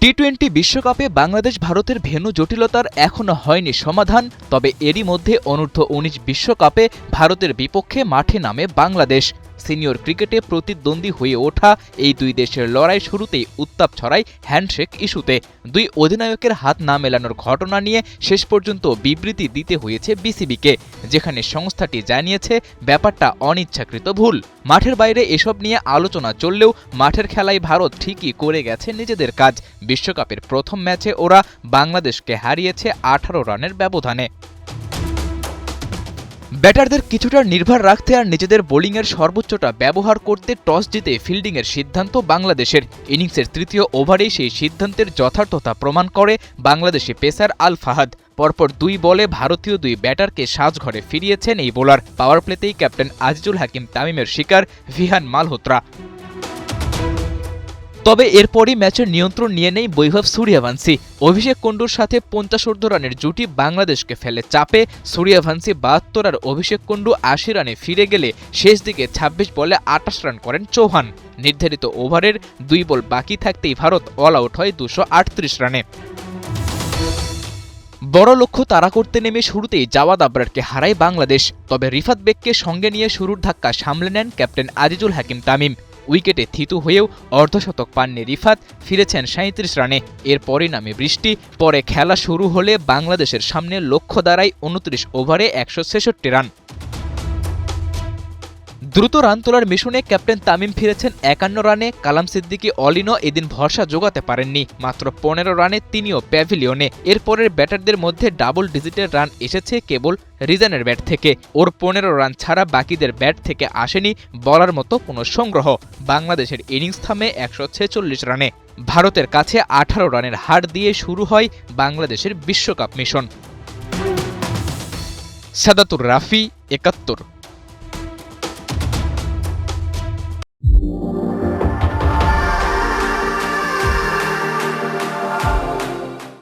টি-20 বিশ্বকাপে বাংলাদেশ ভারতের ভেন্যু জটিলতার এখনো হয়নি সমাধান। তবে এরই মধ্যে অনূর্ধ্ব-19 বিশ্বকাপে ভারতের বিপক্ষে মাঠে নামে বাংলাদেশ। সিনিয়র ক্রিকেটে প্রতিদ্বন্দ্বী হয়ে ওঠা এই দুই দেশের লড়াই শুরুতেই উত্তাপ ছড়ায় হ্যান্ডশেক ইস্যুতে। দুই অধিনায়কের হাত না মেলানোর ঘটনা নিয়ে শেষ পর্যন্ত বিবৃতি দিতে হয়েছে বিসিবিকে, যেখানে সংস্থাটি জানিয়েছে ব্যাপারটা অনিচ্ছাকৃত ভুল। মাঠের বাইরে এসব নিয়ে আলোচনা চললেও মাঠের খেলায় ভারত ঠিকই করে গেছে নিজেদের কাজ। বিশ্বকাপের প্রথম ম্যাচে ওরা বাংলাদেশকে হারিয়েছে 18 রানের ব্যবধানে। ব্যাটারদের কিছুটা নির্ভর রাখতে আর নিজেদের বোলিংয়ের সর্বোচ্চটা ব্যবহার করতে টস জিতে ফিল্ডিংয়ের সিদ্ধান্ত বাংলাদেশের। ইনিংসের তৃতীয় ওভারেই সেই সিদ্ধান্তের যথার্থতা প্রমাণ করে বাংলাদেশি পেসার আল ফাহাদ। পরপর 2 বলে ভারতীয় 2 ব্যাটারকে সাজঘরে ফিরিয়েছেন এই বোলার। পাওয়ার প্লেতেই ক্যাপ্টেন আজিজুল হাকিম তামিমের শিকার ভিহান মালহোত্রা। তবে এরপরই ম্যাচের নিয়ন্ত্রণ নিয়ে নেই বৈভব সূর্যবংশী। অভিষেক কুন্ডুর সাথে 50 রানের জুটি বাংলাদেশকে ফেলে চাপে। সূর্যবংশী 72 আর অভিষেক কুন্ডু 80 রানে ফিরে গেলে শেষ দিকে 26 বলে 28 রান করেন চৌহান। নির্ধারিত ওভারের 2 বল বাকি থাকতেই ভারত অল আউট হয় 238 রানে। বড় লক্ষ্য তাড়া করতে নেমে শুরুতেই জাওয়াদ আবরারকে হারায় বাংলাদেশ। তবে রিফাত বেগকে সঙ্গে নিয়ে শুরুর ধাক্কা সামলে নেন ক্যাপ্টেন আজিজুল হাকিম তামিম। উইকেটে থিতু হয়েও অর্ধশতক পাননি রিফাত, ফিরেছেন 37 রানে। এরপরই নামে বৃষ্টি। পরে খেলা শুরু হলে বাংলাদেশের সামনে লক্ষ্য দাঁড়ায় 29 ওভারে 166 রান। দ্রুত রান তোলার মিশনে ক্যাপ্টেন তামিম ফিরেছেন 51 রানে। কালাম সিদ্দিকী অলিনও এদিন ভরসা জোগাতে পারেননি, মাত্র 15 রানে তিনিও প্যাভিলিয়নে। এরপরের ব্যাটারদের মধ্যে ডাবল ডিজিটের রান এসেছে কেবল রিজানের ব্যাট থেকে। ওর 15 রান ছাড়া বাকিদের ব্যাট থেকে আসেনি বলার মতো কোনো সংগ্রহ। বাংলাদেশের ইনিংস থামে 146 রানে। ভারতের কাছে 18 রানের হার দিয়ে শুরু হয় বাংলাদেশের বিশ্বকাপ মিশন। সাদাতুর রাফি, 71।